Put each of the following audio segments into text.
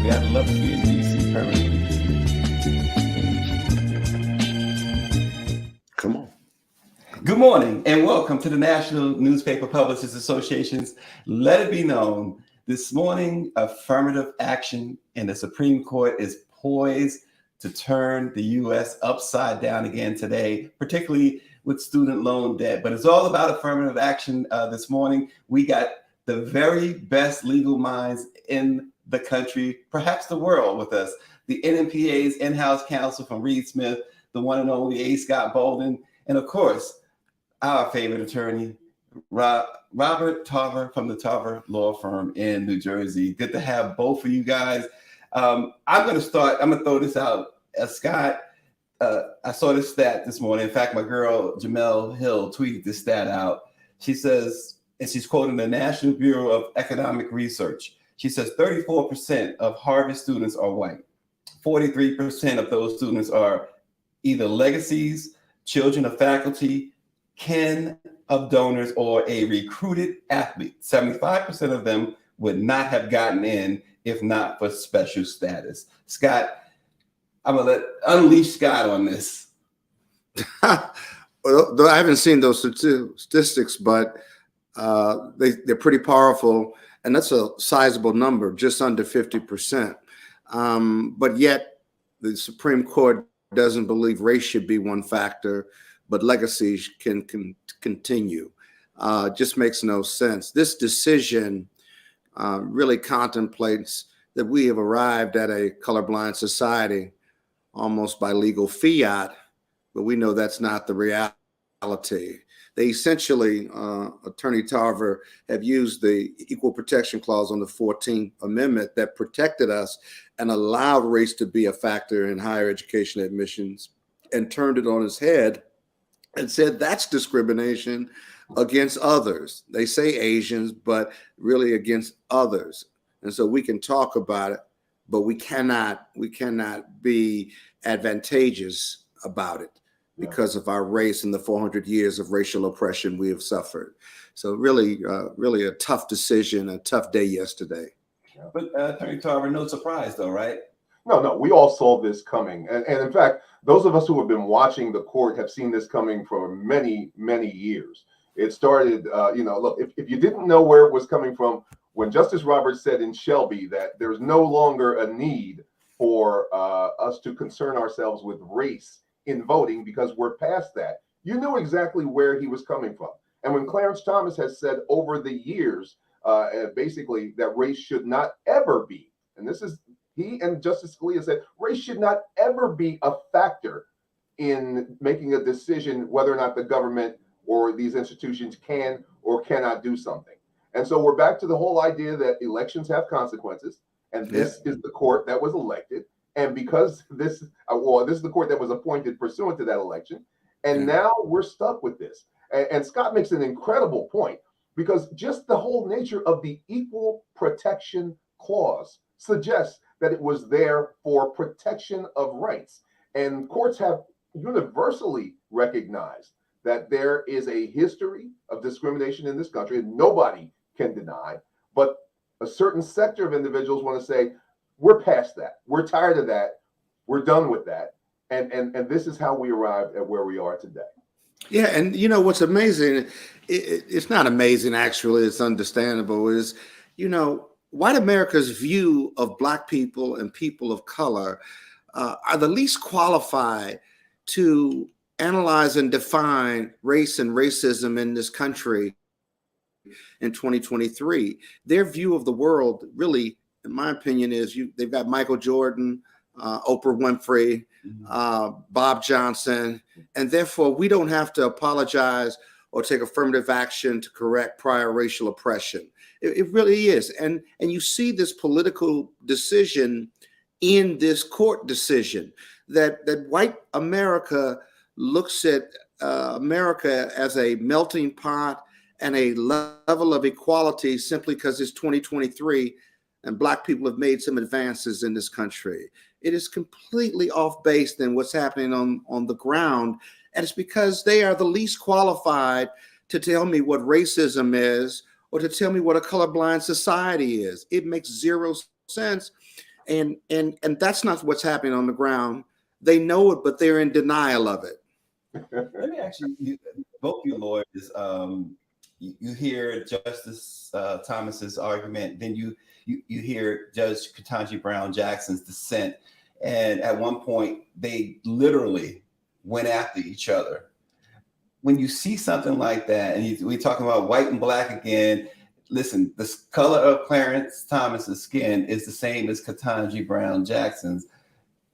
permanently. I'd love to be in DC permanently. Come on. Good morning and welcome to the National Newspaper Publishers Association's Let It Be Known. This morning, affirmative action in the Supreme Court is poised to turn the U.S. upside down again today, particularly with student loan debt. But it's all about affirmative action this morning. We got the very best legal minds in the country, perhaps the world, with us. The NMPA's in-house counsel from Reed Smith, the one and only A. Scott Bolden, and of course, our favorite attorney, Robert Tarver from the Tarver Law Firm in New Jersey. Good to have both of you guys. I'm going to throw this out. Scott, I saw this stat this morning. In fact, my girl, Jamel Hill, tweeted this stat out. She says, and she's quoting the National Bureau of Economic Research. She says 34% of Harvard students are white. 43% of those students are either legacies, children of faculty, kin of donors, or a recruited athlete. 75% of them would not have gotten in if not for special status. Scott, I'm gonna unleash Scott on this. Well, I haven't seen those statistics, but they're pretty powerful, and that's a sizable number, just under 50%. But yet, the Supreme Court doesn't believe race should be one factor, but legacies can continue. Just makes no sense. This decision really contemplates that we have arrived at a colorblind society almost by legal fiat, but we know that's not the reality. They essentially, Attorney Tarver, have used the Equal Protection Clause on the 14th Amendment that protected us and allowed race to be a factor in higher education admissions, and turned it on its head and said that's discrimination against others. They say Asians, but really against others. And so we can talk about it, but we cannot be advantageous about it because of our race and the 400 years of racial oppression we have suffered. So really a tough decision, a tough day yesterday. But Attorney Tarver, no surprise though, right? No, we all saw this coming. And in fact, those of us who have been watching the court have seen this coming for many, many years. It started, look, if you didn't know where it was coming from, when Justice Roberts said in Shelby that there's no longer a need for us to concern ourselves with race in voting because we're past that, you knew exactly where he was coming from. And when Clarence Thomas has said over the years, basically that race should not ever be, and this is, he and Justice Scalia said, race should not ever be a factor in making a decision whether or not the government or these institutions can or cannot do something. And so we're back to the whole idea that elections have consequences, and this is the court that was elected. And because this is the court that was appointed pursuant to that election. And now we're stuck with this. And Scott makes an incredible point, because just the whole nature of the Equal Protection Clause suggests that it was there for protection of rights. And courts have universally recognized that there is a history of discrimination in this country, and nobody can deny. But a certain sector of individuals want to say, we're past that. We're tired of that. We're done with that. And this is how we arrived at where we are today. Yeah, and you know what's amazing, it's not amazing actually, it's understandable, is, white America's view of Black people and people of color are the least qualified to analyze and define race and racism in this country in 2023. Their view of the world really, in my opinion, is they've got Michael Jordan, Oprah Winfrey, Bob Johnson, and therefore we don't have to apologize or take affirmative action to correct prior racial oppression. It really is. And you see this political decision in this court decision that white America looks at America as a melting pot and a level of equality simply because it's 2023 and Black people have made some advances in this country. It is completely off base than what's happening on the ground. And it's because they are the least qualified to tell me what racism is or to tell me what a colorblind society is. It makes zero sense. and that's not what's happening on the ground. They know it, but they're in denial of it. Let me ask you, both you lawyers, you hear Justice Thomas's argument, then you hear Judge Ketanji Brown Jackson's dissent, and at one point they literally went after each other. When you see something like that, and we're talking about white and black again, listen, the color of Clarence Thomas's skin is the same as Ketanji Brown Jackson's,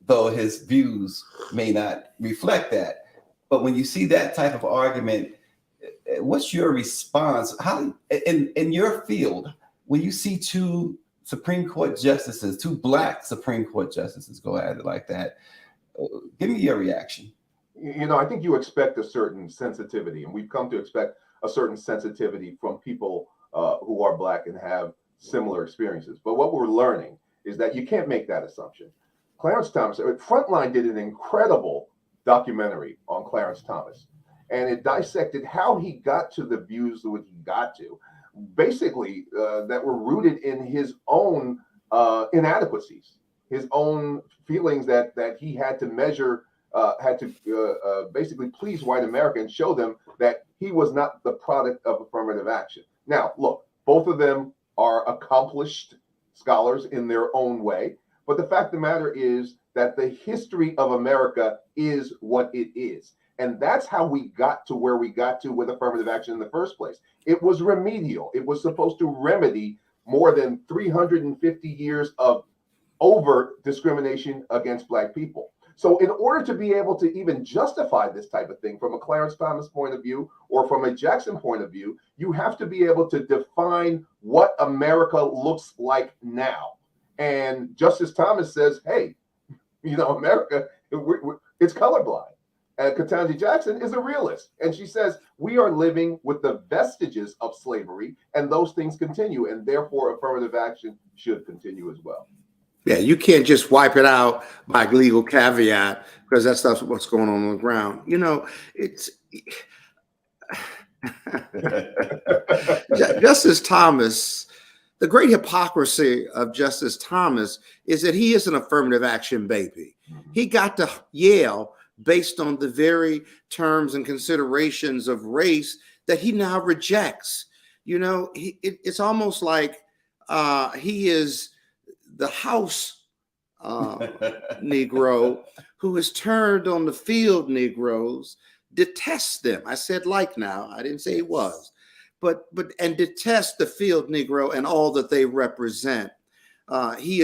though his views may not reflect that. But when you see that type of argument, what's your response? How in your field, when you see two Supreme Court justices, two black Supreme Court justices go at it like that, give me your reaction. I think you expect a certain sensitivity, and we've come to expect a certain sensitivity from people who are black and have similar experiences. But what we're learning is that you can't make that assumption. Clarence Thomas, Frontline did an incredible documentary on Clarence Thomas, and it dissected how he got to the views that he got to, basically that were rooted in his own inadequacies, his own feelings that he had to measure, basically please white America and show them that he was not the product of affirmative action. Now, look, both of them are accomplished scholars in their own way, but the fact of the matter is that the history of America is what it is. And that's how we got to where we got to with affirmative action in the first place. It was remedial. It was supposed to remedy more than 350 years of overt discrimination against black people. So in order to be able to even justify this type of thing from a Clarence Thomas point of view or from a Jackson point of view, you have to be able to define what America looks like now. And Justice Thomas says, hey, America, it's colorblind. And Ketanji Jackson is a realist. And she says, we are living with the vestiges of slavery, and those things continue. And therefore, affirmative action should continue as well. Yeah, you can't just wipe it out by legal caveat, because that's not what's going on the ground. It's Justice Thomas. The great hypocrisy of Justice Thomas is that he is an affirmative action baby. He got to Yale based on the very terms and considerations of race that he now rejects. It's almost like he is the house Negro who has turned on the field Negroes, detests them. I said like now, I didn't say he was. But detest the field Negro and all that they represent. He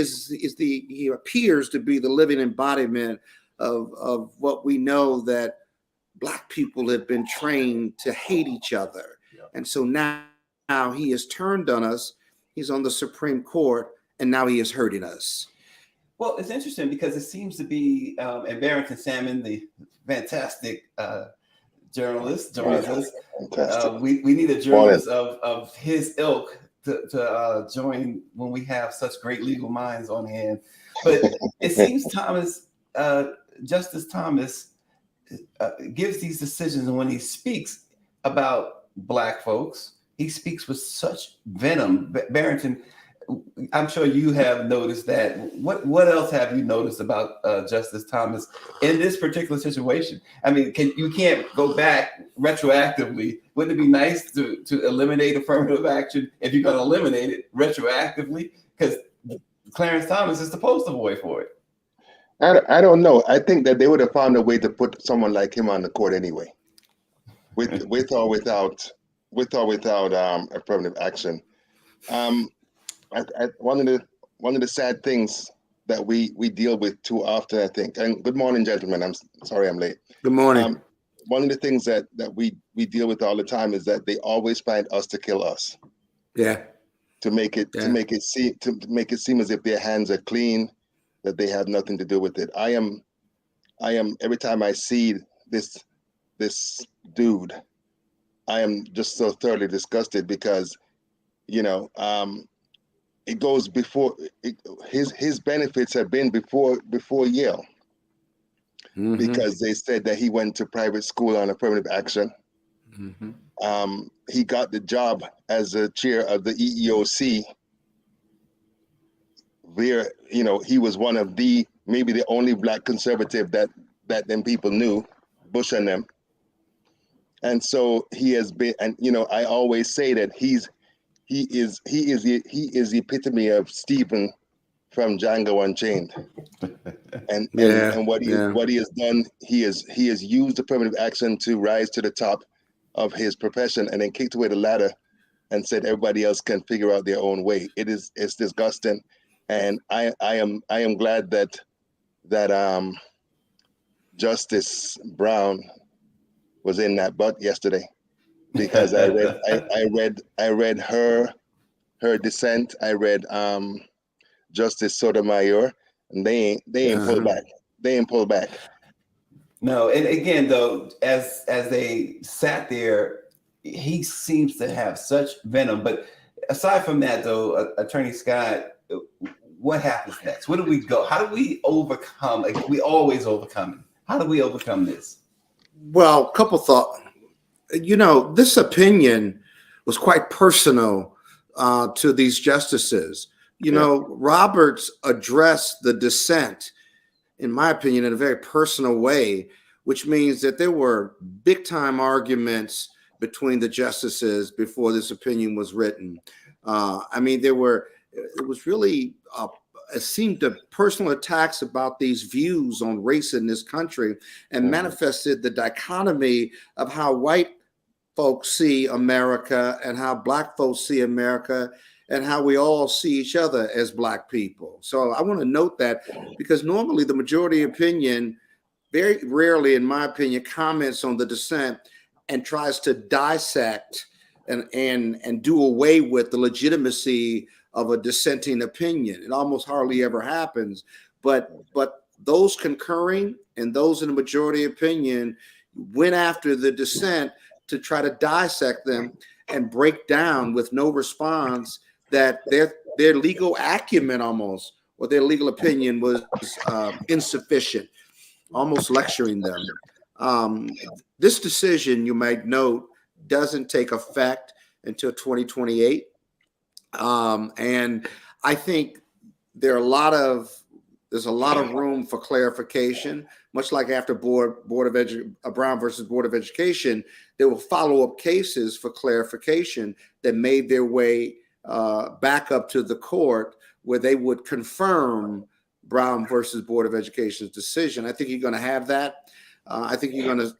appears to be the living embodiment of what we know, that black people have been trained to hate each other. Yeah. And so now he has turned on us. He's on the Supreme Court, and now he is hurting us. Well, it's interesting because it seems to be, and Barrington Salmon, the fantastic journalist, joins us. We need a journalist of his ilk to join when we have such great legal minds on hand. But it seems Justice Thomas gives these decisions, and when he speaks about black folks, he speaks with such venom. Barrington, I'm sure you have noticed that. What else have you noticed about Justice Thomas in this particular situation? I mean, you can't go back retroactively. Wouldn't it be nice to eliminate affirmative action if you're going to eliminate it retroactively? Because Clarence Thomas is the poster boy for it. I don't know. I think that they would have found a way to put someone like him on the court anyway, with or without affirmative action. One of the sad things that we deal with too often, I think. And good morning, gentlemen. I'm sorry I'm late. Good morning. One of the things that we deal with all the time is that they always find us to kill us. Yeah. To make it seem as if their hands are clean, that they have nothing to do with it. I am every time I see this dude, I am just so thoroughly disgusted because, it goes before his benefits have been before Yale, because they said that he went to private school on affirmative action. Mm-hmm. He got the job as a chair of the EEOC he was one of maybe the only black conservative that them people knew, Bush and them. And so he has been, and I always say that he is the epitome of Stephen from Django Unchained. And what he has done, he has used affirmative action to rise to the top of his profession and then kicked away the ladder and said everybody else can figure out their own way. It's disgusting. And I am glad that Justice Brown was in that butt yesterday, because I read her dissent. I read Justice Sotomayor, and they ain't pulled back. They ain't pulled back. No, and again though, as they sat there, he seems to have such venom. But aside from that, though, Attorney Scott, what happens next? Where do we go? How do we overcome? Like, we always overcome it. How do we overcome this? Well, a couple thoughts. This opinion was quite personal to these justices. Roberts addressed the dissent, in my opinion, in a very personal way, which means that there were big time arguments between the justices before this opinion was written. It seemed to personal attacks about these views on race in this country, and manifested the dichotomy of how white folks see America and how black folks see America, and how we all see each other as black people. So I want to note that, because normally the majority opinion, very rarely, in my opinion, comments on the dissent and tries to dissect and do away with the legitimacy of a dissenting opinion. It almost hardly ever happens. But those concurring and those in the majority opinion went after the dissent to try to dissect them and break down with no response that their legal acumen almost, or their legal opinion was insufficient, almost lecturing them. This decision, you might note, doesn't take effect until 2028. And I think there's a lot of room for clarification, much like after Brown versus Board of Education. There were follow-up cases for clarification that made their way back up to the court, where they would confirm Brown versus Board of Education's decision. I think you're going to have that. I think you're going to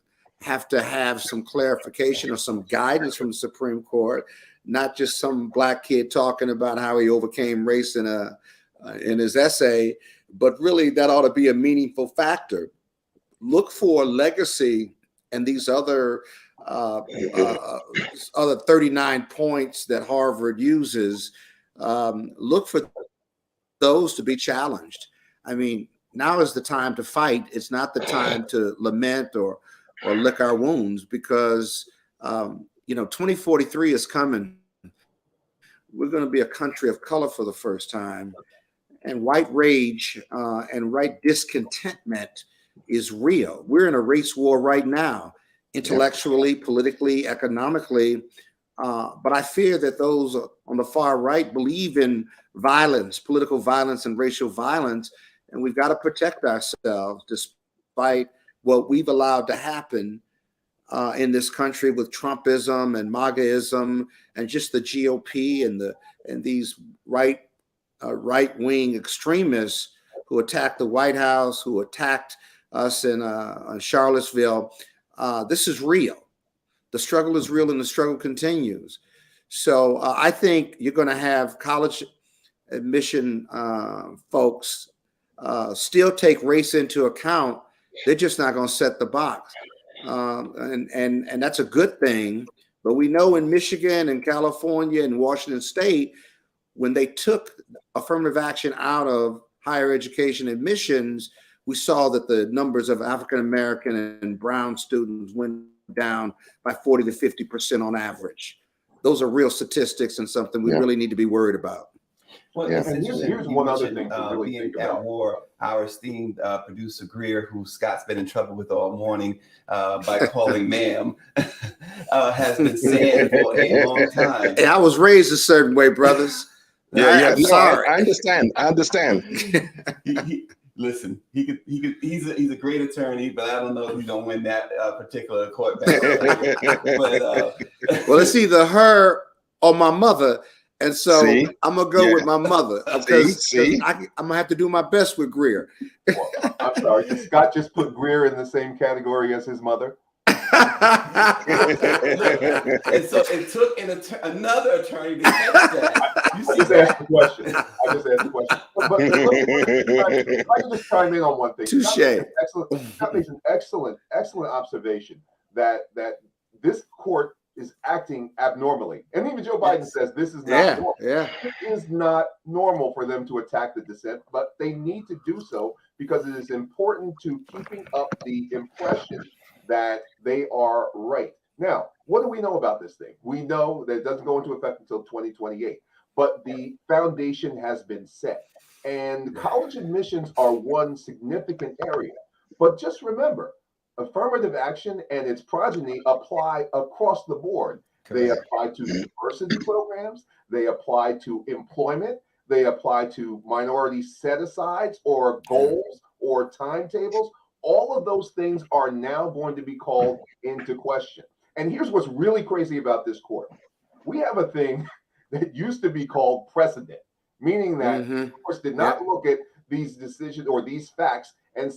have some clarification or some guidance from the Supreme Court, not just some black kid talking about how he overcame race in his essay, but really that ought to be a meaningful factor. Look for legacy and these other 39 points that Harvard uses. Look for those to be challenged. I mean, now is the time to fight. It's not the time to lament or lick our wounds, because 2043 is coming. We're going to be a country of color for the first time, and white rage and white discontentment is real. We're in a race war right now, intellectually, politically, economically. But I fear that those on the far right believe in violence, political violence and racial violence, and we've got to protect ourselves despite what we've allowed to happen in this country with Trumpism and MAGAism and just the GOP and these right-wing extremists who attacked the White House, who attacked us in Charlottesville. This is real. The struggle is real, and the struggle continues. So I think you're going to have college admission folks still take race into account. They're just not going to set the box. And that's a good thing. But we know in Michigan and California and Washington State, when they took affirmative action out of higher education admissions, we saw that the numbers of African American and brown students went down by 40 to 50% on average. Those are real statistics and something we really need to be worried about. Well, and here's one other thing to really being think at about. war, our esteemed producer Greer, who Scott's been in trouble with all morning by calling ma'am, has been saying for a long time. Hey, I was raised a certain way, brothers. I'm No, sorry. I understand. I understand. Listen, he's a great attorney, but I don't know if he's gonna win that particular court battle. But well, it's either her or my mother, and so See? I'm gonna go with my mother because See? I'm gonna have to do my best with Greer. Well, I'm sorry, did Scott just put Greer in the same category as his mother? And so it took another attorney to catch that. I just asked the question. But if I can just chime in on one thing. Touche. Scott makes an excellent observation that this court is acting abnormally. And even Joe Biden says this is not normal. Yeah. It is not normal for them to attack the dissent, but they need to do so because it is important to keeping up the impression that they are right. Now, what do we know about this thing? We know that it doesn't go into effect until 2028, but the foundation has been set. And college admissions are one significant area. But just remember, affirmative action and its progeny apply across the board. They apply to diversity programs, they apply to employment, they apply to minority set-asides or goals or timetables. All of those things are now going to be called into question. And here's what's really crazy about this court. We have a thing that used to be called precedent, meaning that of course did not look at these decisions or these facts and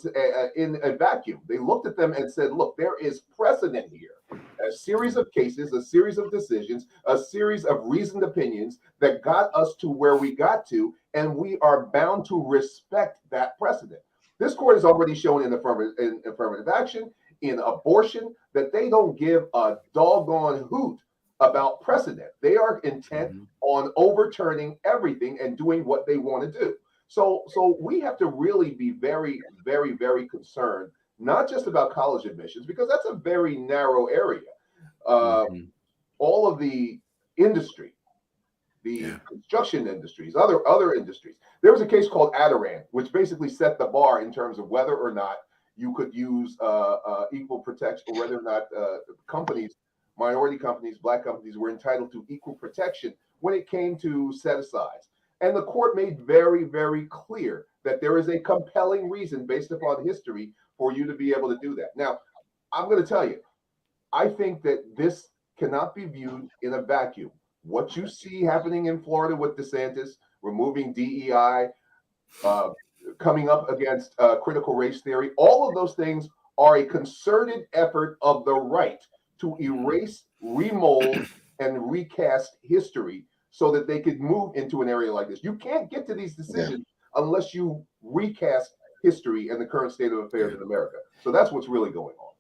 in a vacuum. They looked at them and said, look, there is precedent here. A series of cases, a series of decisions, a series of reasoned opinions that got us to where we got to, and we are bound to respect that precedent. This court has already shown in affirmative action, in abortion, that they don't give a doggone hoot about precedent. They are intent on overturning everything and doing what they want to do. So we have to really be very, very, very concerned, not just about college admissions, because that's a very narrow area. All of the industry, the construction industries, other industries. There was a case called Adirondack, which basically set the bar in terms of whether or not you could use equal protection, or whether or not companies, minority companies, black companies, were entitled to equal protection when it came to set-asides. And the court made very, very clear that there is a compelling reason based upon history for you to be able to do that. Now, I'm going to tell you, I think that this cannot be viewed in a vacuum. What you see happening in Florida with DeSantis, removing DEI, coming up against critical race theory, all of those things are a concerted effort of the right to erase, remold, and recast history so that they could move into an area like this. You can't get to these decisions unless you recast history and the current state of affairs in America. So that's what's really going on.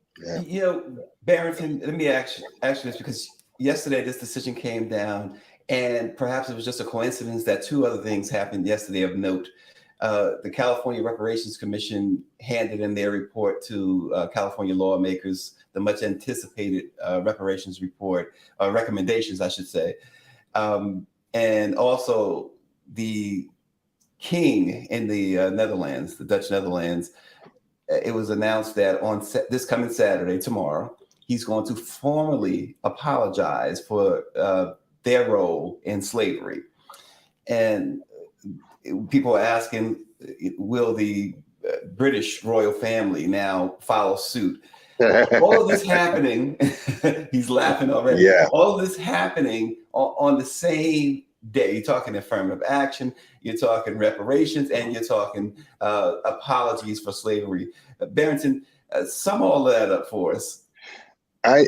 You know, Barrington, let me ask you this, because yesterday this decision came down, and perhaps it was just a coincidence that two other things happened yesterday of note. The California Reparations Commission handed in their report to California lawmakers, the much anticipated reparations report, recommendations, I should say. And also the king in the Netherlands, the Dutch Netherlands, it was announced that on this coming Saturday, tomorrow, he's going to formally apologize for their role in slavery. And people are asking, will the British royal family now follow suit? All of this happening, he's laughing already. Yeah. All of this happening on the same day. You're talking affirmative action, you're talking reparations, and you're talking apologies for slavery. Barrington, sum all that up for us. I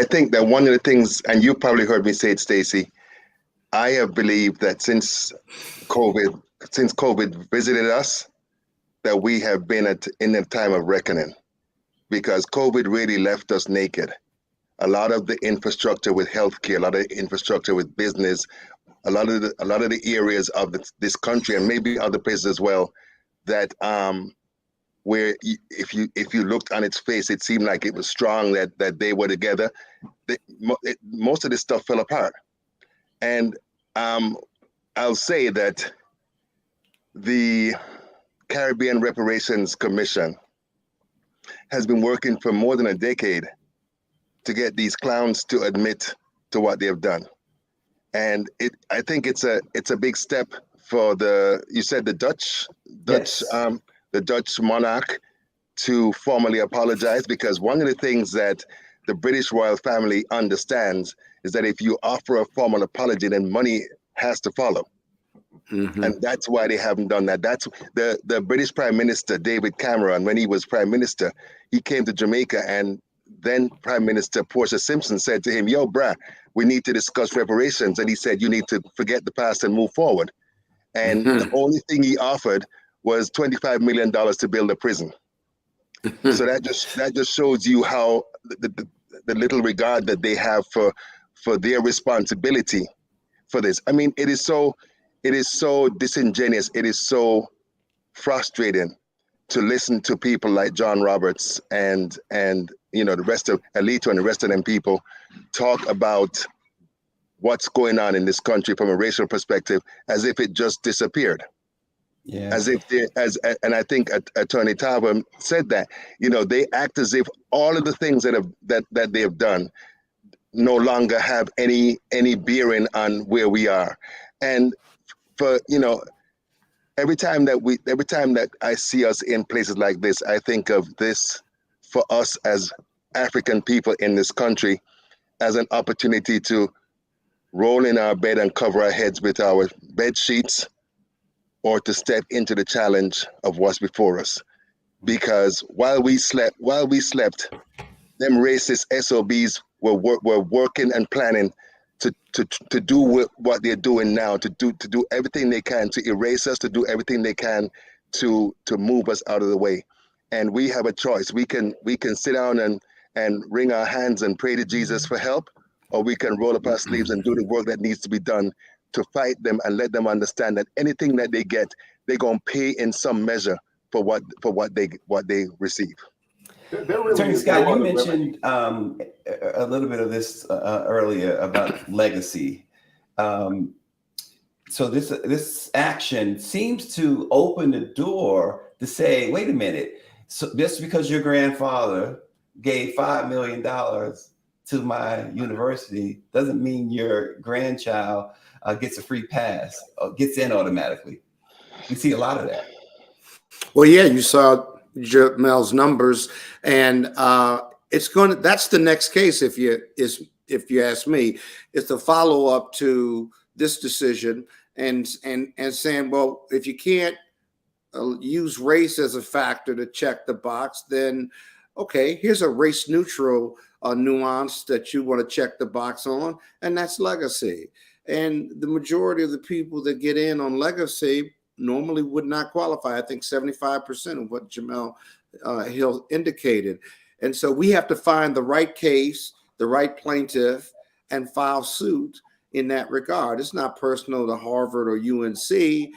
think that one of the things, and you probably heard me say it, Stacey, I have believed that since COVID visited us, that we have been in a time of reckoning, because COVID really left us naked. A lot of the infrastructure with healthcare, a lot of the infrastructure with business, a lot of the areas of this country, and maybe other places as well, that where if you looked on its face, it seemed like it was strong, that they were together. Most of this stuff fell apart. And I'll say that the Caribbean Reparations Commission has been working for more than a decade to get these clowns to admit to what they have done. And I think it's a big step for you said the Dutch, Yes. the Dutch monarch to formally apologize, because one of the things that the British royal family understands is that if you offer a formal apology, then money has to follow. Mm-hmm. And that's why they haven't done that. That's the British Prime Minister, David Cameron, when he was Prime Minister, he came to Jamaica, and then Prime Minister Portia Simpson said to him, "Yo, bruh, we need to discuss reparations." And he said, "You need to forget the past and move forward." And the only thing he offered was $25 million to build a prison. So that just shows you how the little regard that they have for their responsibility for this. I mean, it is so disingenuous. It is so frustrating to listen to people like John Roberts and the rest of Alito and the rest of them people talk about what's going on in this country from a racial perspective as if it just disappeared. Yeah. As if and I think Attorney Tarver said that, they act as if all of the things that they have done no longer have any bearing on where we are. And for every time that I see us in places like this, I think of this for us as African people in this country as an opportunity to roll in our bed and cover our heads with our bed sheets, or to step into the challenge of what's before us. Because while we slept, them racist SOBs were working and planning to do what they're doing now, to do everything they can to erase us, to do everything they can to move us out of the way. And we have a choice. We can sit down and wring our hands and pray to Jesus for help, or we can roll up our sleeves and do the work that needs to be done to fight them and let them understand that anything that they get, they're gonna pay in some measure for what they receive. Attorney Scott, you mentioned a little bit of this earlier about legacy. So this action seems to open the door to say, wait a minute, so just because your grandfather gave $5 million to my university doesn't mean your grandchild gets a free pass or gets in automatically. We see a lot of that. Well, yeah, you saw Jamel's numbers, and that's the next case. If you ask me, it's the follow up to this decision, and saying, well, if you can't use race as a factor to check the box, then okay, here's a race neutral nuance that you want to check the box on, and that's legacy. And the majority of the people that get in on legacy normally would not qualify. I think 75% of what Jamel Hill indicated. And so we have to find the right case, the right plaintiff, and file suit in that regard. It's not personal to Harvard or UNC.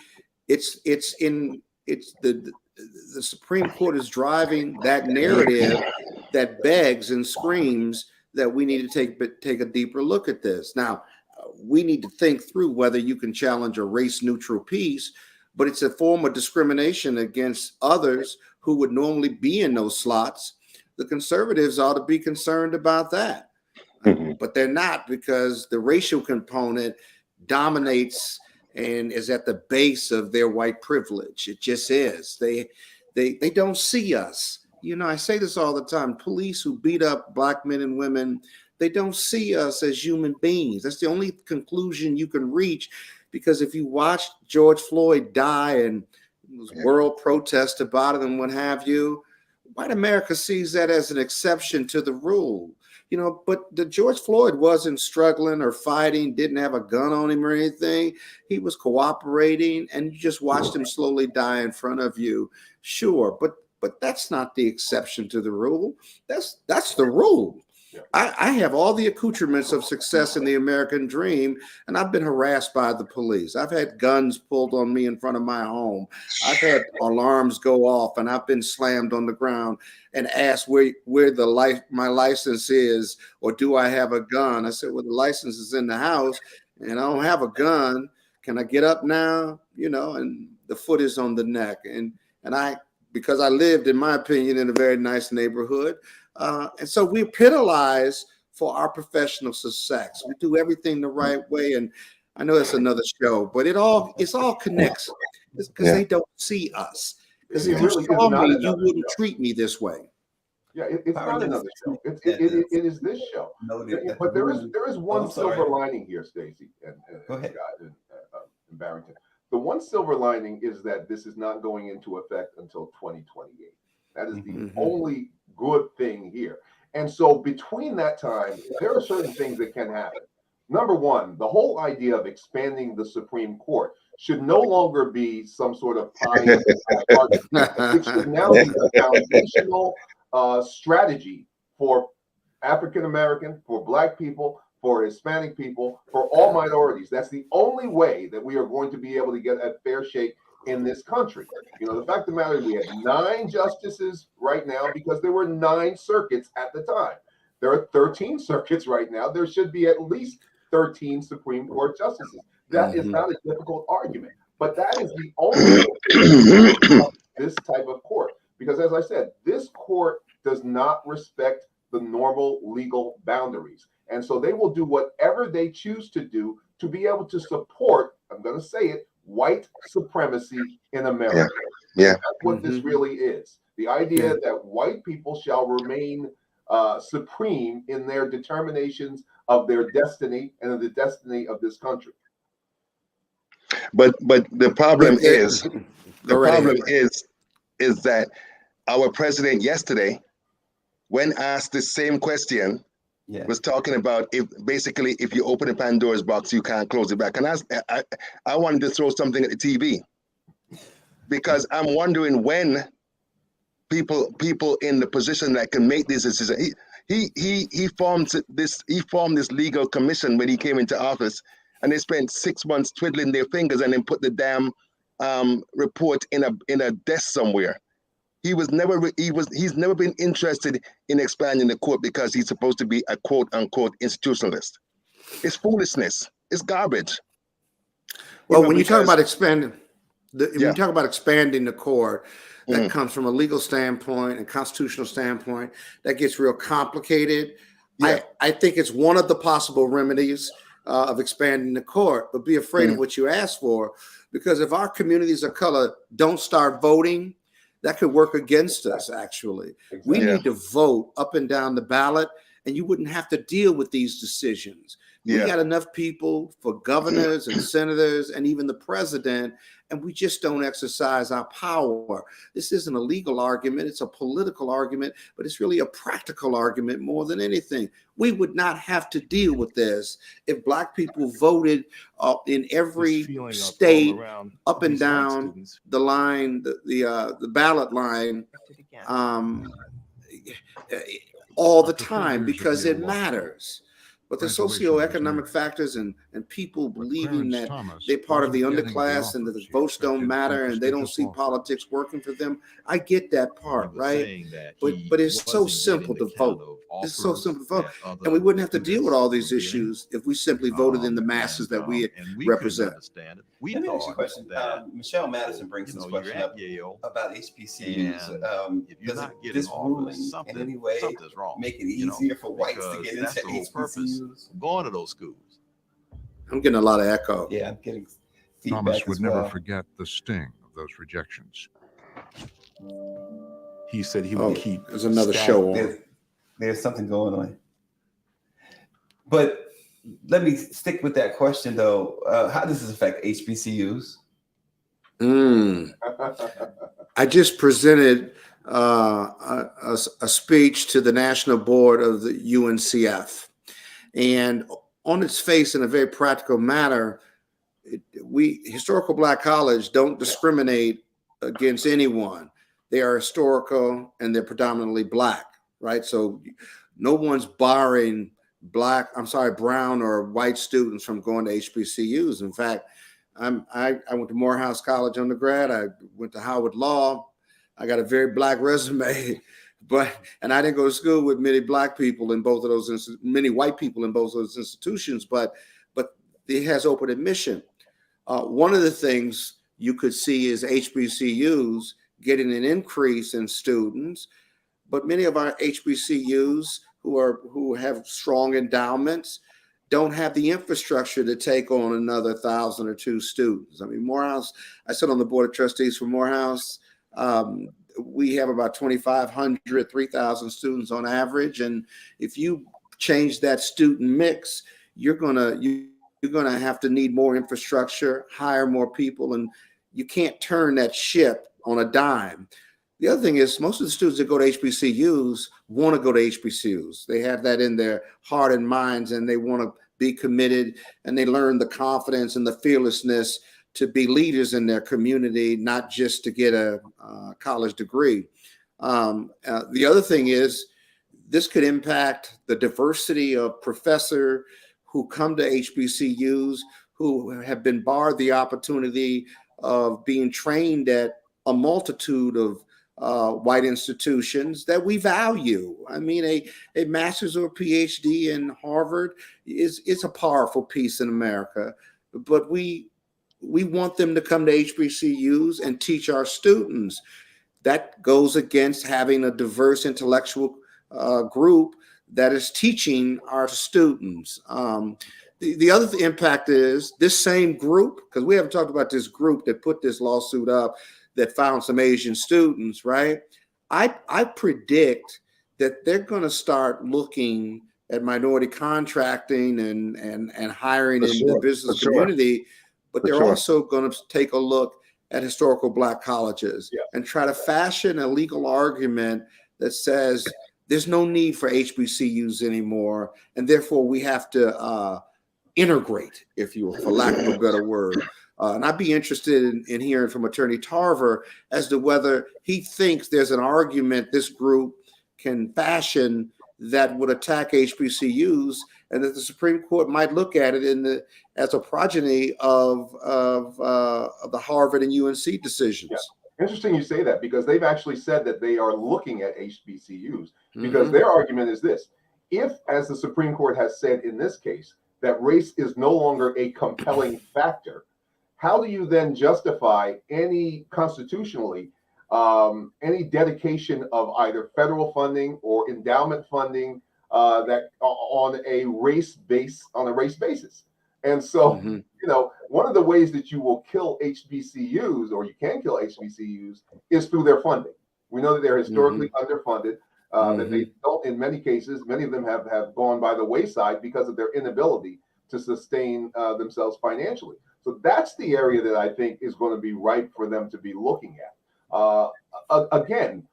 It's the Supreme Court is driving that narrative that begs and screams that we need to take a deeper look at this. Now, we need to think through whether you can challenge a race neutral piece, but it's a form of discrimination against others who would normally be in those slots. The conservatives ought to be concerned about that, but they're not, because the racial component dominates and is at the base of their white privilege. It just is. They don't see us. I say this all the time. Police who beat up Black men and women, they don't see us as human beings. That's the only conclusion you can reach, because if you watch George Floyd die and world protest about it and what have you, white America sees that as an exception to the rule. But the George Floyd wasn't struggling or fighting, didn't have a gun on him or anything. He was cooperating, and you just watched him slowly die in front of you. Sure, but that's not the exception to the rule. That's the rule. Yeah. I have all the accoutrements of success in the American dream, and I've been harassed by the police. I've had guns pulled on me in front of my home. I've had alarms go off, and I've been slammed on the ground and asked where my license is, or do I have a gun? I said, well, the license is in the house, and I don't have a gun. Can I get up now? And the foot is on the neck, and because I lived, in my opinion, in a very nice neighborhood. And so we're penalized for our professional success. We do everything the right way. And I know it's another show, but it's all connects because they don't see us. Because if you really saw is not me, you another wouldn't show. treat me this way. Yeah, it's not Powerless another show. It is this show. But there is one silver lining here, Stacey and Go ahead. Scott and Barrington. The one silver lining is that this is not going into effect until 2028. That is the only good thing here. And so between that time, there are certain things that can happen. Number one, the whole idea of expanding the Supreme Court should no longer be some sort of pie in the target. It should now be a foundational strategy for African American, for Black people, for Hispanic people, for all minorities. That's the only way that we are going to be able to get a fair shake in this country. You know, the fact of the matter is we have 9 justices right now because there were 9 circuits at the time. There are 13 circuits right now. There should be at least 13 Supreme Court justices. That is not a difficult argument, but that is the only way this type of court. Because as I said, this court does not respect the normal legal boundaries. And so they will do whatever they choose to do to be able to support, I'm going to say it, white supremacy in America. Yeah. That's what this really is. The idea that white people shall remain supreme in their determinations of their destiny and of the destiny of this country. But the problem is that our president yesterday, when asked the same question, was talking about if you open a Pandora's box, you can't close it back. And I wanted to throw something at the TV because I'm wondering when people in the position that can make this decision. He formed this legal commission when he came into office, and they spent 6 months twiddling their fingers and then put the damn report in a desk somewhere. He's never been interested in expanding the court because he's supposed to be a quote unquote institutionalist. It's foolishness. It's garbage. Well, when you talk about expanding, when you talk about expanding the court, that comes from a legal standpoint and constitutional standpoint. That gets real complicated. Yeah. I think it's one of the possible remedies of expanding the court, but be afraid of what you ask for, because if our communities of color don't start voting, that could work against us, actually. We need to vote up and down the ballot, and you wouldn't have to deal with these decisions. We got enough people for governors and senators and even the president, and we just don't exercise our power. This isn't a legal argument. It's a political argument, but it's really a practical argument more than anything. We would not have to deal with this if Black people voted in every state up and down the line, the ballot line all the time, because it matters. But the socioeconomic factors and people believing that they're part of the underclass and that the votes don't matter and they don't see politics working for them, I get that part, right? But it's so simple to vote. It's so simple to vote. And we wouldn't have to deal with all these issues if we simply voted in the masses that we represent. Let me ask you a question. Michelle Madison brings this question up about HBCUs. Does this ruling in any way make it easier for whites to get into HBCUs? Going to those schools. I'm getting a lot of echo. Yeah, I'm getting feedback. Thomas would never forget the sting of those rejections. He said he would keep. There's another show on. There's something going on. But let me stick with that question, though. How does this affect HBCUs? I just presented a speech to the national board of the UNCF. And on its face, in a very practical matter, Historical Black College don't discriminate against anyone. They are historical and they're predominantly Black, right? So no one's barring brown or white students from going to HBCUs. In fact, I went to Morehouse College undergrad. I went to Howard Law. I got a very Black resume. And I didn't go to school with many Black people in both of those, many white people in both of those institutions, but it has open admission. One of the things you could see is HBCUs getting an increase in students, but many of our HBCUs who have strong endowments don't have the infrastructure to take on another 1,000 or 2 students. I mean, Morehouse, I sit on the board of trustees for Morehouse. We have about 2,500, 3,000 students on average. And if you change that student mix, you're gonna have to need more infrastructure, hire more people, and you can't turn that ship on a dime. The other thing is most of the students that go to HBCUs want to go to HBCUs. They have that in their heart and minds, and they want to be committed, and they learn the confidence and the fearlessness to be leaders in their community, not just to get a college degree. The other thing is this could impact the diversity of professors who come to HBCUs who have been barred the opportunity of being trained at a multitude of white institutions that we value. I mean, a master's or PhD in Harvard is a powerful piece in America, but we want them to come to HBCUs and teach our students. That goes against having a diverse intellectual group that is teaching our students. The other impact is this same group, because we haven't talked about this group that put this lawsuit up that found some Asian students, right? I predict that they're going to start looking at minority contracting and hiring in the business community, but they're also going to take a look at historical Black colleges and try to fashion a legal argument that says there's no need for HBCUs anymore, and therefore we have to integrate, if you will, for lack of a better word. And I'd be interested in hearing from Attorney Tarver as to whether he thinks there's an argument this group can fashion that would attack HBCUs, and that the Supreme Court might look at it as a progeny of the Harvard and UNC decisions. Yeah. Interesting you say that, because they've actually said that they are looking at HBCUs, because their argument is this: if, as the Supreme Court has said in this case, that race is no longer a compelling factor, how do you then justify any constitutionally any dedication of either federal funding or endowment funding that on a race basis? And so, you know, one of the ways that you will kill HBCUs, or you can kill HBCUs, is through their funding. We know that they're historically underfunded, that they don't, in many cases, many of them have gone by the wayside because of their inability to sustain themselves financially. So that's the area that I think is going to be ripe for them to be looking at. Again,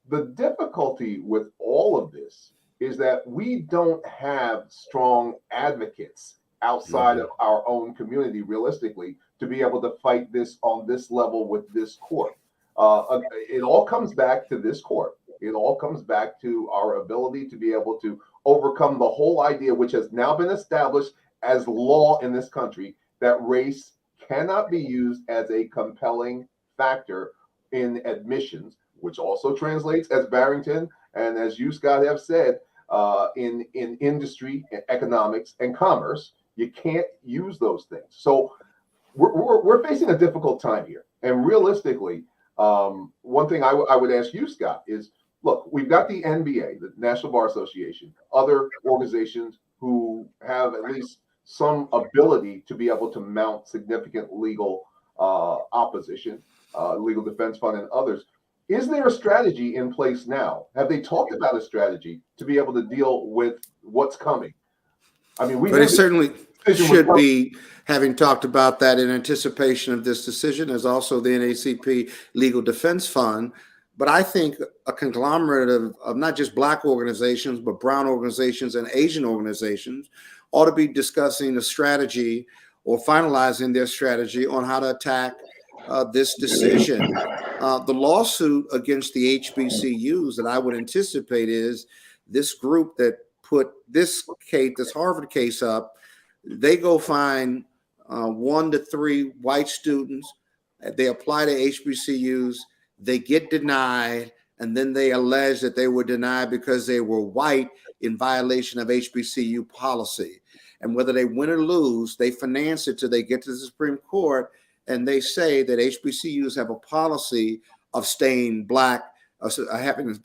the difficulty with all of this is that we don't have strong advocates outside of our own community, realistically, to be able to fight this on this level with this court. It all comes back to this court. It all comes back to our ability to be able to overcome the whole idea, which has now been established as law in this country, that race cannot be used as a compelling factor in admissions, which also translates, as Barrington and as you, Scott, have said, in industry, economics, and commerce. You can't use those things. So we're facing a difficult time here. And realistically, one thing I would ask you, Scott, is, look, we've got the NBA, the National Bar Association, other organizations who have at least some ability to be able to mount significant legal opposition, legal defense fund and others. Is there a strategy in place now? Have they talked about a strategy to be able to deal with what's coming? I mean, they certainly should be having talked about that in anticipation of this decision. There's also the NAACP Legal Defense Fund. But I think a conglomerate of not just Black organizations, but brown organizations and Asian organizations ought to be discussing a strategy or finalizing their strategy on how to attack this decision. The lawsuit against the HBCUs that I would anticipate is this group that put this Harvard case up. They go find 1 to 3 white students. They apply to HBCUs. They get denied, and then they allege that they were denied because they were white in violation of HBCU policy. And whether they win or lose, they finance it till they get to the Supreme Court, and they say that HBCUs have a policy of staying Black, having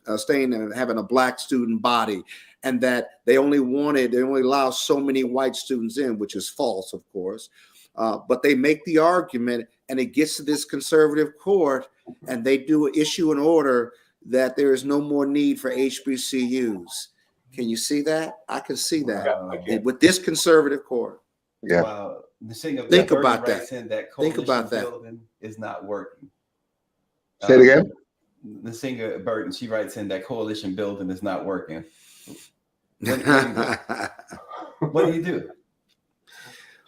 a Black student body. and that they only allow so many white students in, which is false, of course. But they make the argument, and it gets to this conservative court, and they do issue an order that there is no more need for HBCUs. Can you see that? I can see that with this conservative court. Yeah. Wow. Think about that. Think about that. Building is not working. Say it again. The singer Burton, she writes in that coalition building is not working. What do you do?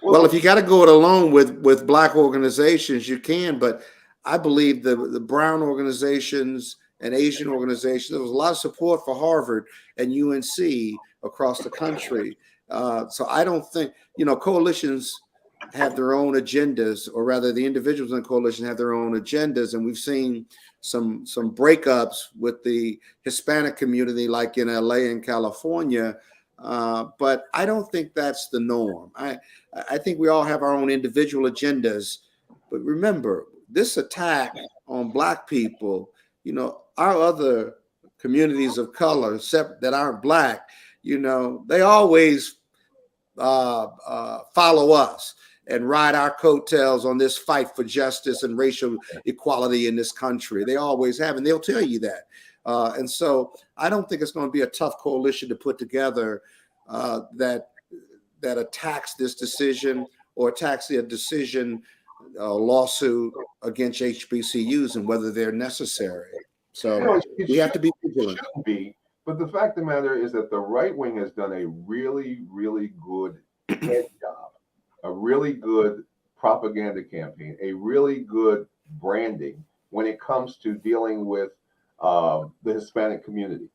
Well, if you got to go it alone with Black organizations, you can. But I believe the brown organizations and Asian organizations, there was a lot of support for Harvard and UNC across the country. So I don't think, coalitions have their own agendas, or rather the individuals in the coalition have their own agendas. And we've seen some breakups with the Hispanic community, like in LA and California. But I don't think that's the norm. I think we all have our own individual agendas. But remember, this attack on Black people, our other communities of color that aren't Black, they always follow us and ride our coattails on this fight for justice and racial equality in this country. They always have, and they'll tell you that. And so I don't think it's going to be a tough coalition to put together that attacks this decision or attacks a decision lawsuit against HBCUs and whether they're necessary. So we have to be vigilant. But the fact of the matter is that the right wing has done a really, really good head job, a really good propaganda campaign, a really good branding when it comes to dealing with the Hispanic community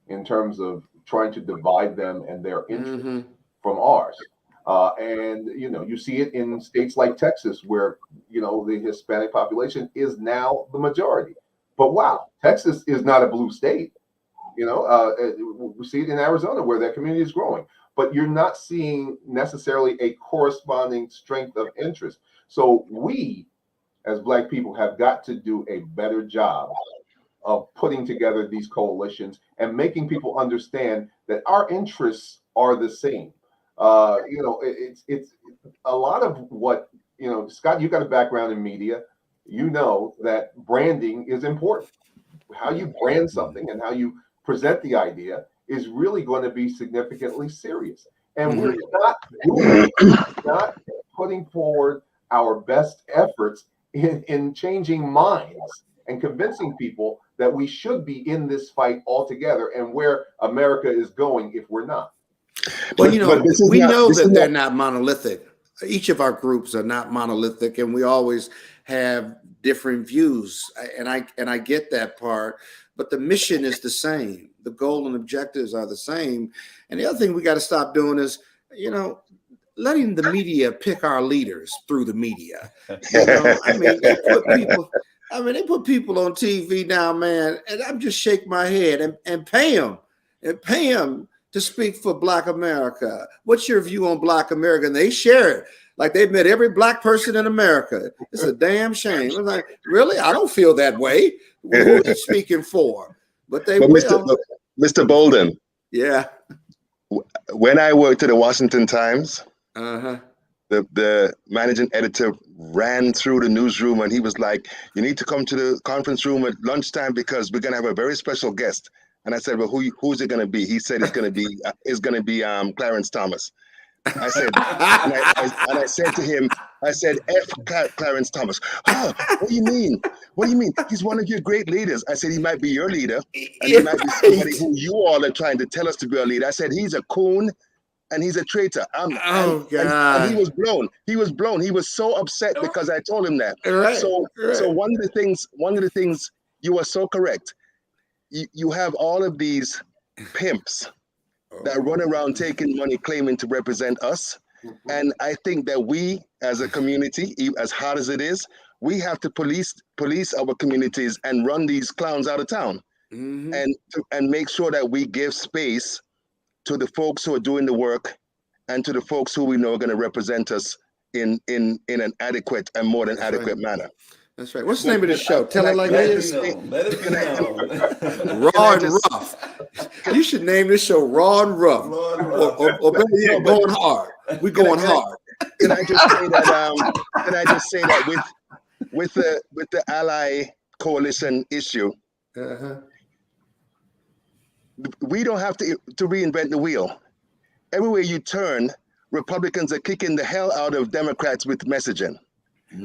in terms of trying to divide them and their interests from ours. And you see it in states like Texas, where the Hispanic population is now the majority. But wow, Texas is not a blue state. We see it in Arizona, where that community is growing, but you're not seeing necessarily a corresponding strength of interest. So we, as Black people, have got to do a better job of putting together these coalitions and making people understand that our interests are the same. It's a lot of what, Scott, you got a background in media. You know that branding is important. How you brand something and how you present the idea is really going to be significantly serious. And we're not putting forward our best efforts in changing minds and convincing people that we should be in this fight all together and where America is going if we're not. Well, we know that they're not monolithic. Each of our groups are not monolithic, and we always have different views. And I get that part, but the mission is the same. The goal and objectives are the same. And the other thing we got to stop doing is, letting the media pick our leaders through the media. They put people on TV now, man, and I'm just shake my head and pay them to speak for Black America. What's your view on Black America? And they share it like they've met every Black person in America. It's a damn shame. I'm like, really? I don't feel that way. Who are they speaking for? But Mr. Bolden. Yeah. When I worked at the Washington Times, the managing editor ran through the newsroom and he was like, "You need to come to the conference room at lunchtime because we're gonna have a very special guest." And I said, "Well, who's it gonna be?" He said, "It's gonna be Clarence Thomas." I said, and I said to him, I said, "F Clarence Thomas." "Oh, what do you mean? What do you mean? He's one of your great leaders." I said, "He might be your leader, and he might be somebody who you all are trying to tell us to be a leader." I said, "He's a coon and he's a traitor." God. And he was blown. He was blown. He was so upset because I told him that. Right. So one of the things you are so correct. You have all of these pimps that run around taking money, claiming to represent us. And I think that we, as a community, as hard as it is, we have to police our communities and run these clowns out of town, and make sure that we give space to the folks who are doing the work and to the folks who we know are going to represent us in an adequate and more than adequate manner. That's right. What's the name of the show? Tell it like Let it it is. be known. Let it be known. Raw and rough. You should name this show Raw and Rough. Raw and rough. Or better yet, going hard. We're going hard. Can I just say that? Can I just say that with the ally coalition issue, we don't have to reinvent the wheel. Everywhere you turn, Republicans are kicking the hell out of Democrats with messaging.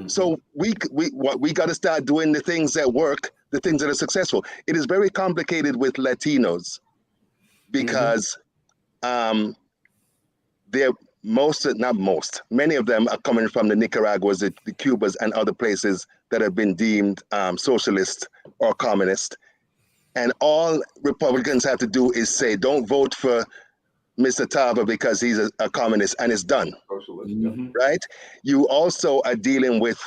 So we got to start doing the things that work, the things that are successful. It is very complicated with Latinos because many of them are coming from the Nicaraguas, the Cubas, and other places that have been deemed socialist or communist. And all Republicans have to do is say, don't vote for Mr. Tava because he's a communist, and it's done. Right? You also are dealing with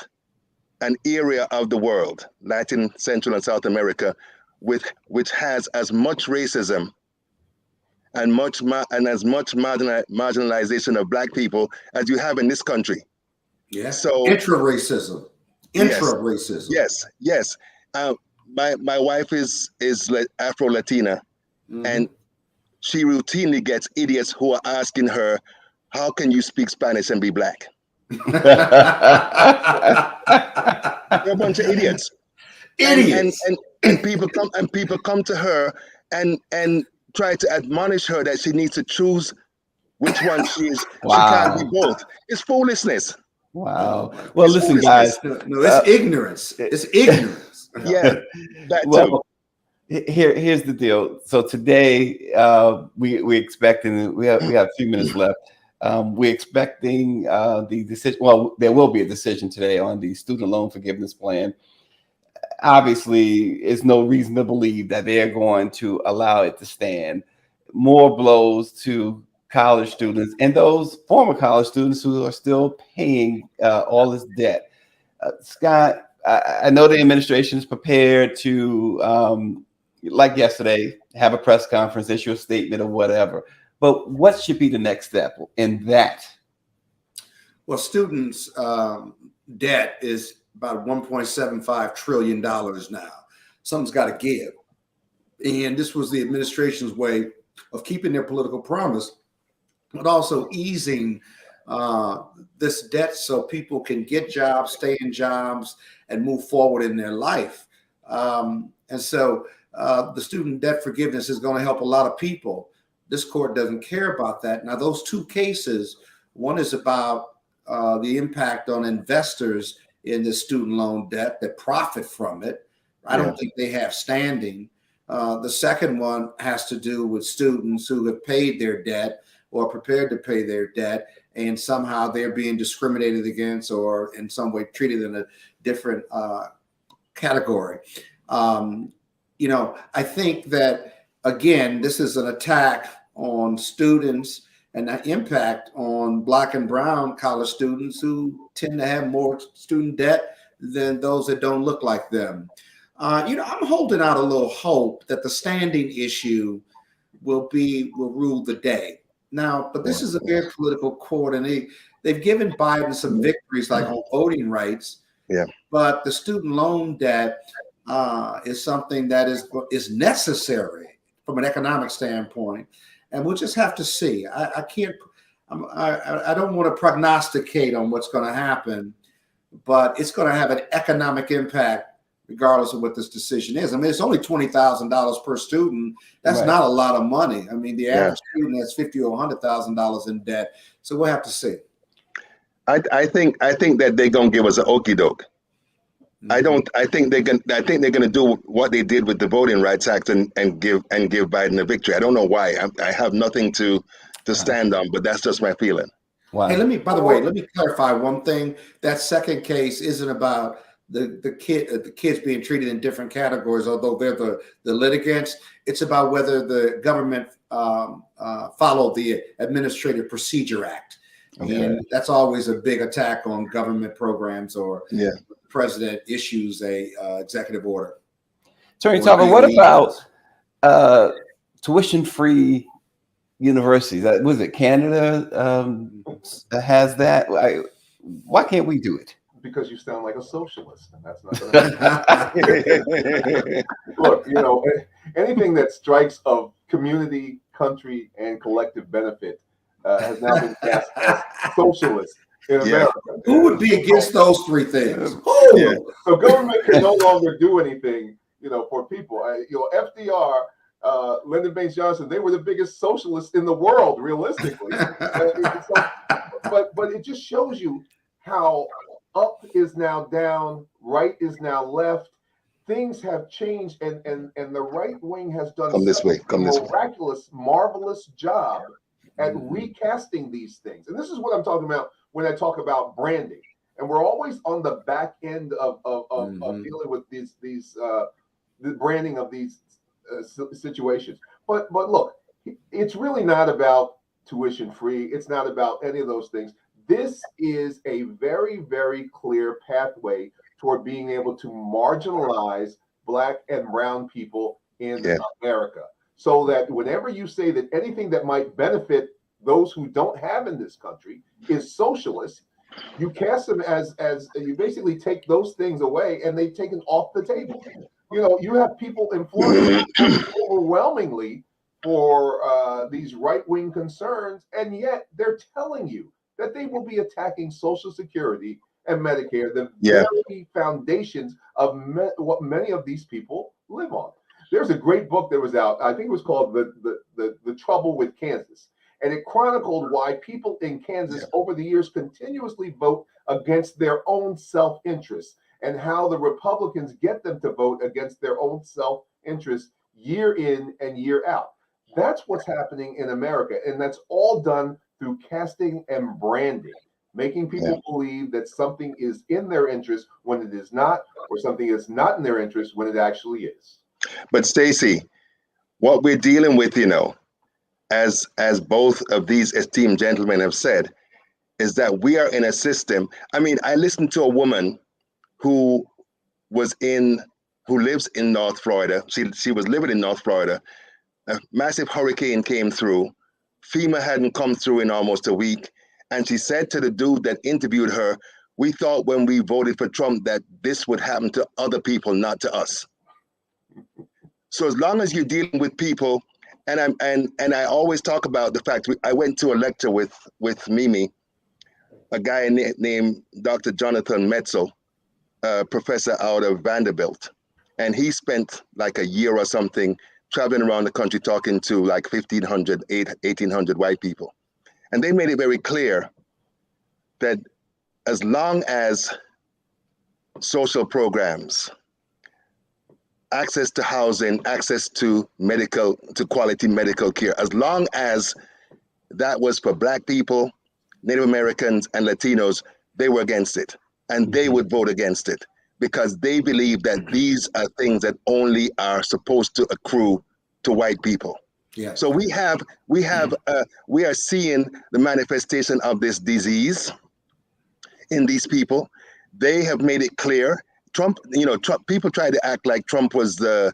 an area of the world, Latin, Central, and South America, which has as much racism and as much marginalization of Black people as you have in this country. Yeah. So intra-racism. Yes. My wife is Afro-Latina, and she routinely gets idiots who are asking her, how can you speak Spanish and be Black? They're a bunch of idiots. Idiots. And people come to her and try to admonish her that she needs to choose which one she is. Wow. She can't be both. It's foolishness. Wow. Well, listen, guys. No, it's ignorance. It's ignorance. Yeah. Well, here's the deal. So today, we're expecting. We have a few minutes left. We're expecting the decision. Well, there will be a decision today on the student loan forgiveness plan. Obviously, there's no reason to believe that they're going to allow it to stand. More blows to college students and those former college students who are still paying all this debt. Scott, I know the administration is prepared to, like yesterday, have a press conference, issue a statement or whatever. But what should be the next step in that? Well, students' debt is about $1.75 trillion now. Something's got to give. And this was the administration's way of keeping their political promise, but also easing this debt so people can get jobs, stay in jobs, and move forward in their life. And so the student debt forgiveness is going to help a lot of people. This court doesn't care about that. Now, those two cases, one is about the impact on investors in the student loan debt that profit from it. I don't think they have standing. The second one has to do with students who have paid their debt or prepared to pay their debt, and somehow they're being discriminated against or in some way treated in a different category. I think that, again, this is an attack on students and the impact on Black and brown college students who tend to have more student debt than those that don't look like them. I'm holding out a little hope that the standing issue will rule the day. Now, but this is a very political court, and they've given Biden some victories like on voting rights. Yeah. But the student loan debt is something that is necessary from an economic standpoint. And we'll just have to see. I don't want to prognosticate on what's going to happen, but it's going to have an economic impact regardless of what this decision is. I mean, it's only $20,000 per student. That's not a lot of money. I mean, the average student has $50,000 or $100,000 in debt. So we'll have to see. I think that they're gonna give us an okie doke. I think they're gonna do what they did with the Voting Rights Act and give Biden a victory. I don't know why. I have nothing to stand on, but that's just my feeling. Wow. Hey, by the way, let me clarify one thing. That second case isn't about the kids being treated in different categories, although they're the litigants. It's about whether the government followed the Administrative Procedure Act. Okay. And that's always a big attack on government programs or the president issues a executive order. Attorney Tava, what about tuition-free universities? Was it Canada has that? Why can't we do it? because you sound like a socialist, and that's not going to look. Anything that strikes of community, country, and collective benefit has now been cast as socialist in America. Who would be against those three things? Yeah. So government can no longer do anything, for people. FDR, Lyndon Baines Johnson, they were the biggest socialists in the world, realistically. But it just shows you how up is now down, right is now left. Things have changed, and the right wing has done a miraculous, marvelous job at recasting these things. And this is what I'm talking about when I talk about branding. And we're always on the back end of dealing with the branding of these situations. But look, it's really not about tuition free. It's not about any of those things. This is a very, very clear pathway toward being able to marginalize Black and brown people in America, so that whenever you say that anything that might benefit those who don't have in this country is socialist, you cast them as you basically take those things away, and they've taken off the table. You have people in Florida overwhelmingly for these right-wing concerns, and yet they're telling you that they will be attacking Social Security and Medicare, the very foundations of what many of these people live on. There's a great book that was out, I think it was called The Trouble with Kansas, and it chronicled why people in Kansas over the years continuously vote against their own self-interest, and how the Republicans get them to vote against their own self-interest year in and year out. That's what's happening in America, and that's all done through casting and branding, making people believe that something is in their interest when it is not, or something is not in their interest when it actually is. But Stacey, what we're dealing with, as both of these esteemed gentlemen have said, is that we are in a system. I mean, I listened to a woman who lives in North Florida. She was living in North Florida. A massive hurricane came through. FEMA hadn't come through in almost a week. And she said to the dude that interviewed her, "We thought when we voted for Trump that this would happen to other people, not to us." So as long as you're dealing with people, and I always talk about the fact, I went to a lecture with Mimi, a guy named Dr. Jonathan Metzel, professor out of Vanderbilt. And he spent like a year or something traveling around the country talking to like 1,500, 1,800 white people. And they made it very clear that as long as social programs, access to housing, access to quality medical care, as long as that was for Black people, Native Americans, and Latinos, they were against it. And they would vote against it because they believe that these are things that only are supposed to accrue to white people. Yeah. So we are seeing the manifestation of this disease in these people. They have made it clear. Trump, people try to act like Trump was the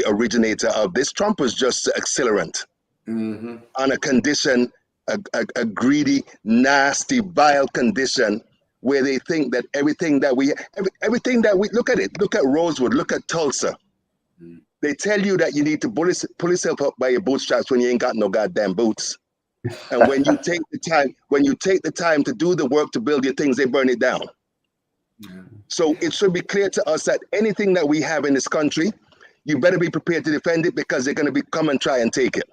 originator of this. Trump was just the accelerant on a condition, a greedy, nasty, vile condition where they think that everything that we look at Rosewood, look at Tulsa. They tell you that you need to pull yourself up by your bootstraps when you ain't got no goddamn boots. And when you take the time to do the work to build your things, they burn it down. So it should be clear to us that anything that we have in this country, you better be prepared to defend it because they're going to come and try and take it.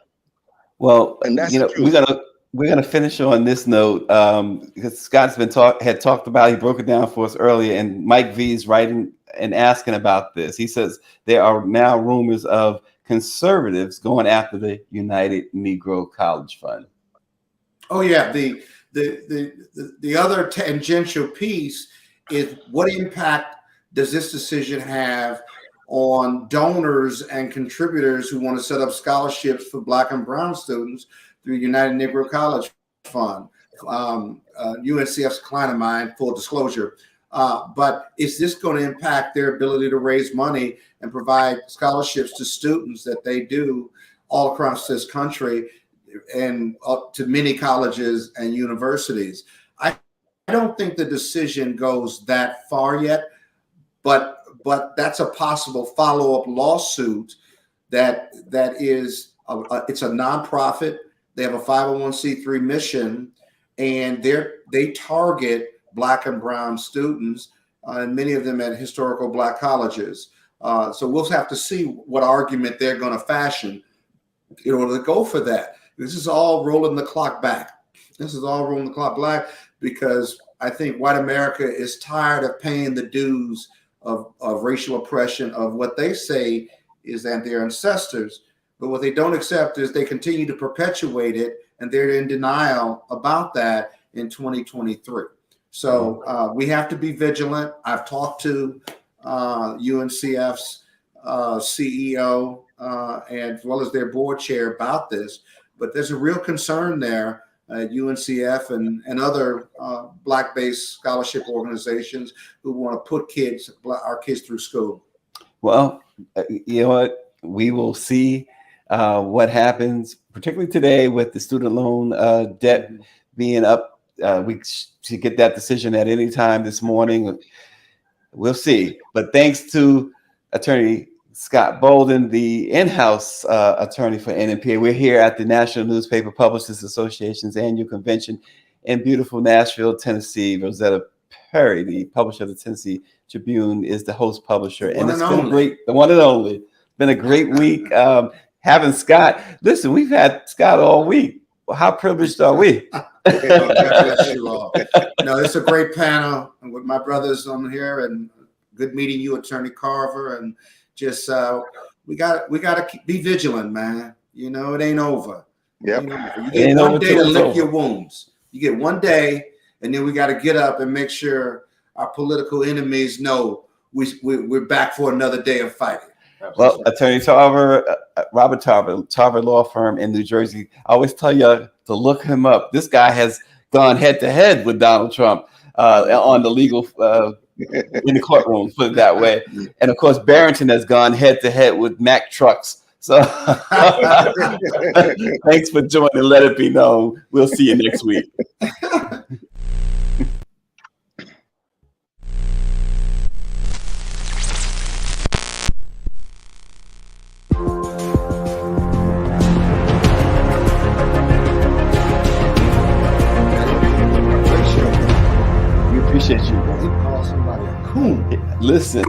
Well, and that's we're gonna finish on this note because Scott's had talked about. He broke it down for us earlier, and Mike V is writing and asking about this. He says there are now rumors of conservatives going after the United Negro College Fund. Oh yeah, the other tangential piece is what impact does this decision have on donors and contributors who want to set up scholarships for Black and brown students through United Negro College Fund, UNCF's client of mine, full disclosure. But is this going to impact their ability to raise money and provide scholarships to students that they do all across this country and up to many colleges and universities? I I don't think the decision goes that far yet, but that's a possible follow-up lawsuit that is it's a nonprofit. They have a 501c3 mission, and they target Black and brown students, and many of them at historical Black colleges. So we'll have to see what argument they're going to fashion in order to go for that. This is all rolling the clock back. Because I think white America is tired of paying the dues of racial oppression of what they say is that their ancestors. But what they don't accept is they continue to perpetuate it, and they're in denial about that in 2023. So we have to be vigilant. I've talked to UNCF's CEO as well as their board chair about this, but there's a real concern there at UNCF and other Black-based scholarship organizations who want to put our kids through school. Well, you know what? We will see what happens, particularly today with the student loan debt being up. We should get that decision at any time this morning. We'll see. But thanks to Attorney Scott Bolden, the in-house attorney for NNPA. We're here at the National Newspaper Publishers Association's annual convention in beautiful Nashville, Tennessee. Rosetta Perry, the publisher of the Tennessee Tribune, is the host publisher. And it's been the one and only. Been a great week having Scott. Listen, we've had Scott all week. Well, how privileged are we? God bless you all. No, it's a great panel with my brothers on here, and good meeting you, Attorney Carver. And just we got to be vigilant, man. You know, it ain't over. Yep. You get one day to lick your wounds. You get one day, and then we got to get up and make sure our political enemies know we're back for another day of fighting. Well, Attorney Tarver, Robert Tarver Law Firm in New Jersey. I always tell you to look him up. This guy has gone head to head with Donald Trump on the legal in the courtroom, put it that way. And of course, Barrington has gone head to head with Mack Trucks. So thanks for joining. Let it be known. We'll see you next week. We appreciate you. He called somebody a coon. Listen.